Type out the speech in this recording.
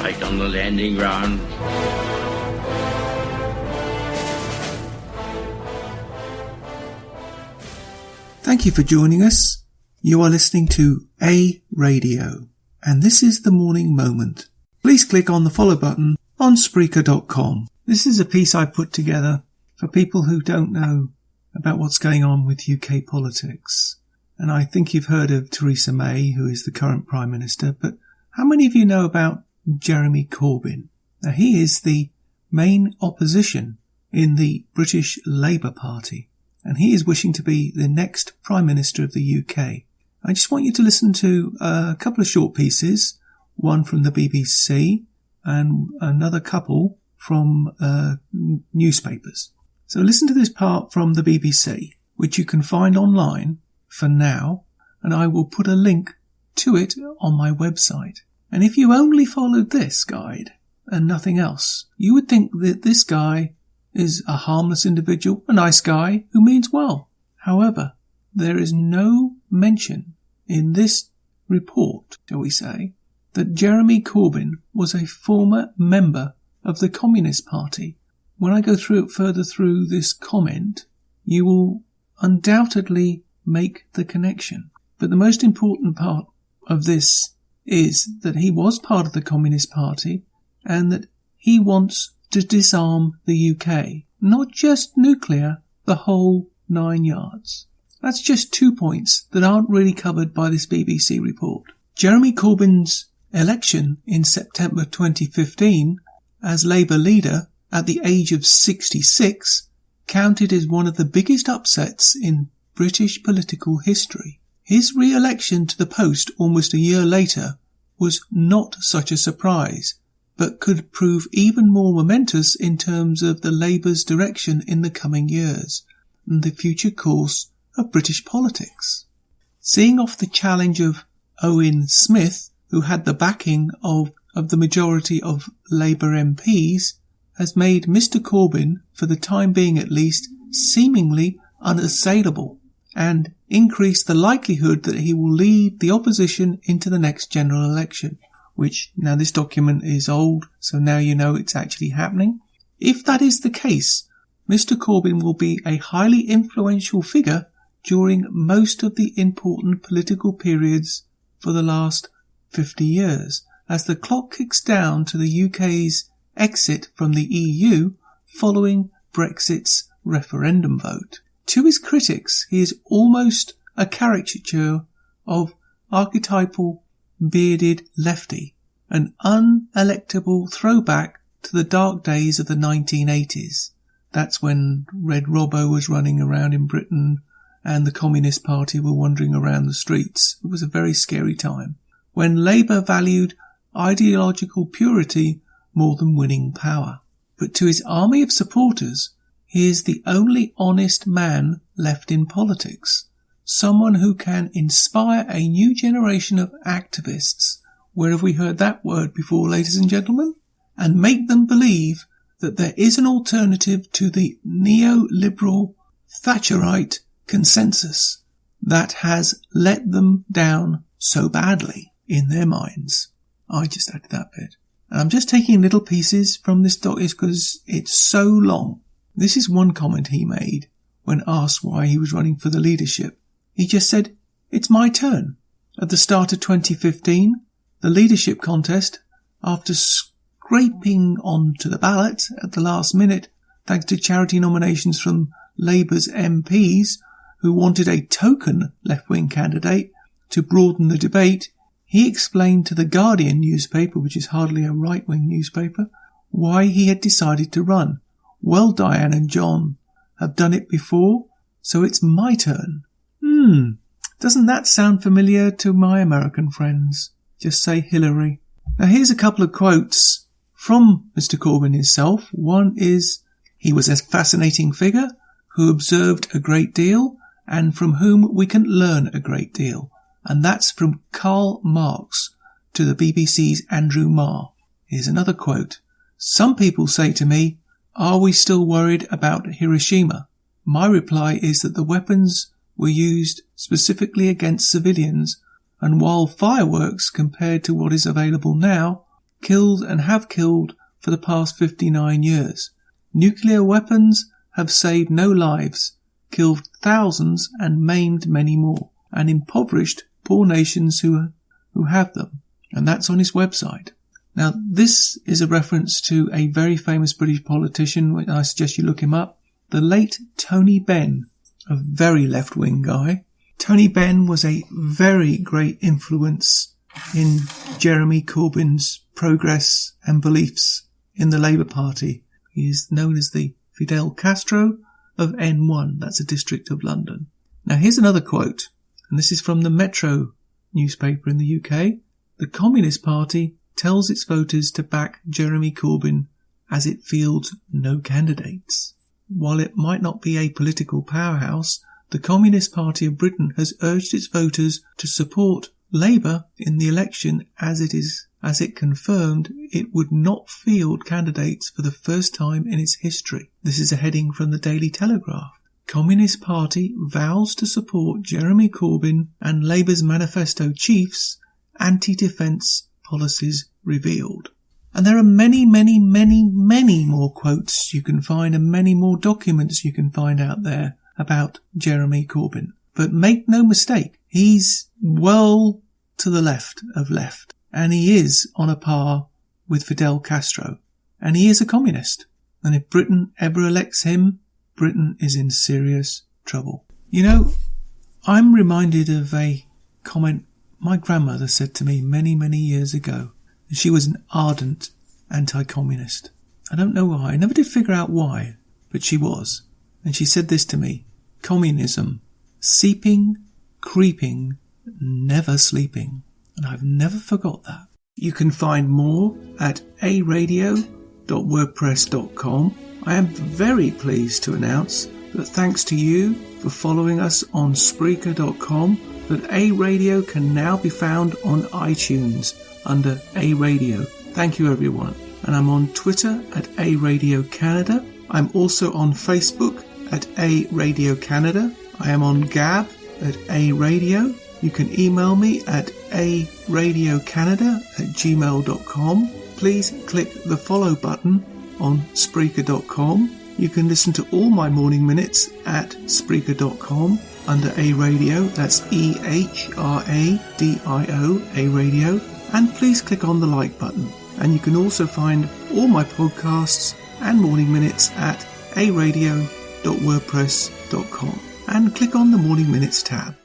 right on the landing ground. Thank you for joining us. You are listening to A Radio, and this is The Morning Moment. Please click on the follow button on Spreaker.com. This is a piece I put together for people who don't know about what's going on with UK politics. And I think you've heard of Theresa May, who is the current Prime Minister, but how many of you know about Jeremy Corbyn? Now, he is the main opposition in the British Labour Party, and he is wishing to be the next Prime Minister of the UK. I just want you to listen to a couple of short pieces, one from the BBC and another couple from newspapers. So listen to this part from the BBC, which you can find online for now, and I will put a link to it on my website. And if you only followed this guide and nothing else, you would think that this guy is a harmless individual, a nice guy who means well. However, there is no mention in this report, shall we say, that Jeremy Corbyn was a former member of the Communist Party. When I go through it further through this comment, you will undoubtedly make the connection. But the most important part of this is that he was part of the Communist Party and that he wants to disarm the UK. Not just nuclear, the whole 9 yards. That's just 2 points that aren't really covered by this BBC report. Jeremy Corbyn's election in September 2015 as Labour leader at the age of 66 counted as one of the biggest upsets in British political history. His re-election to the post almost a year later was not such a surprise, but could prove even more momentous in terms of the Labour's direction in the coming years and the future course of British politics. Seeing off the challenge of Owen Smith, who had the backing of the majority of Labour MPs, has made Mr Corbyn, for the time being at least, seemingly unassailable, and increased the likelihood that he will lead the opposition into the next general election, which, now this document is old, so now you know it's actually happening. If that is the case, Mr Corbyn will be a highly influential figure during most of the important political periods for the last 50 years, as the clock kicks down to the UK's exit from the EU following Brexit's referendum vote. To his critics, he is almost a caricature of archetypal bearded lefty, an unelectable throwback to the dark days of the 1980s. That's when Red Robbo was running around in Britain and the Communist Party were wandering around the streets. It was a very scary time, when Labour valued ideological purity more than winning power. But to his army of supporters, he is the only honest man left in politics, someone who can inspire a new generation of activists, where have we heard that word before, ladies and gentlemen, and make them believe that there is an alternative to the neoliberal Thatcherite consensus that has let them down so badly in their minds. I just added that bit. And I'm just taking little pieces from this doc because it's so long. This is one comment he made when asked why he was running for the leadership. He just said, "It's my turn." At the start of 2015, the leadership contest, after scraping onto the ballot at the last minute, thanks to charity nominations from Labour's MPs who wanted a token left-wing candidate to broaden the debate, he explained to the Guardian newspaper, which is hardly a right-wing newspaper, why he had decided to run. "Well, Diane and John have done it before, so it's my turn." Doesn't that sound familiar to my American friends? Just say Hillary. Now here's a couple of quotes from Mr Corbyn himself. One is, "He was a fascinating figure who observed a great deal and from whom we can learn a great deal." And that's from Karl Marx to the BBC's Andrew Marr. Here's another quote. "Some people say to me, are we still worried about Hiroshima? My reply is that the weapons were used specifically against civilians, and while fireworks compared to what is available now, killed and have killed for the past 59 years. Nuclear weapons have saved no lives, killed thousands and maimed many more, and impoverished poor nations who have them. And that's on his website. Now, this is a reference to a very famous British politician. I suggest you look him up. The late Tony Benn, a very left-wing guy. Tony Benn was a very great influence in Jeremy Corbyn's progress and beliefs in the Labour Party. He is known as the Fidel Castro of N1. That's a district of London. Now, here's another quote, and this is from the Metro newspaper in the UK. The Communist Party tells its voters to back Jeremy Corbyn as it fields no candidates. While it might not be a political powerhouse, the Communist Party of Britain has urged its voters to support Labour in the election as it confirmed it would not field candidates for the first time in its history. This is a heading from the Daily Telegraph. Communist Party vows to support Jeremy Corbyn and Labour's manifesto chiefs, anti-defence policies revealed. And there are many, many, many, many more quotes you can find and many more documents you can find out there about Jeremy Corbyn. But make no mistake, he's well to the left of left. And he is on a par with Fidel Castro. And he is a communist. And if Britain ever elects him, Britain is in serious trouble. You know, I'm reminded of a comment my grandmother said to me many, many years ago. And she was an ardent anti-communist. I don't know why. I never did figure out why, but she was. And she said this to me: communism, seeping, creeping, never sleeping. And I've never forgot that. You can find more at aradio.wordpress.com. I am very pleased to announce that thanks to you for following us on Spreaker.com, that A Radio can now be found on iTunes under A Radio. Thank you, everyone. And I'm on Twitter at A Radio Canada. I'm also on Facebook at A Radio Canada. I am on Gab at A Radio. You can email me at aradiocanada@gmail.com. Please click the follow button on Spreaker.com. You can listen to all my morning minutes at Spreaker.com under A Radio. That's EHRADIO, A Radio. And please click on the like button. And you can also find all my podcasts and morning minutes at aradio.wordpress.com. And click on the Morning Minutes tab.